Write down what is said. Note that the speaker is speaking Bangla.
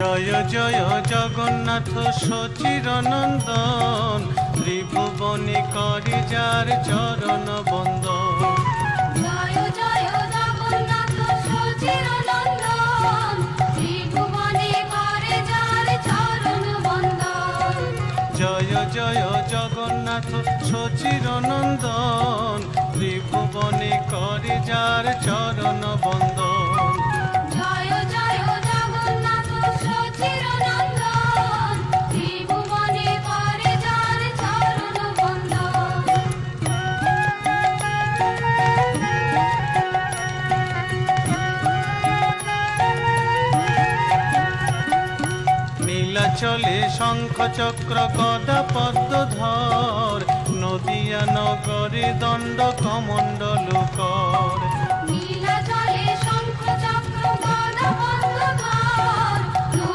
জয় জয় জগন্নাথ সচিরনন্দন, ত্রিভুবনে করে যার চরণ বন্দন। জয় জয় জগন্নাথ সচিরনন্দন, ত্রিভুবনে করে যার চরণ বন্দন। জয় জয় জগন্নাথ সচিরনন্দন, ত্রিভুবনে করে যার চরণ বন্দন। জয় জয় জগন্নাথ সচিরনন্দন, ত্রিভুবনে করে যার চরণ বন্দন। নীলাচলে শঙ্খ চক্র গদা পদ্মধর, নদিয়া নগরে দণ্ড কমণ্ডল কর।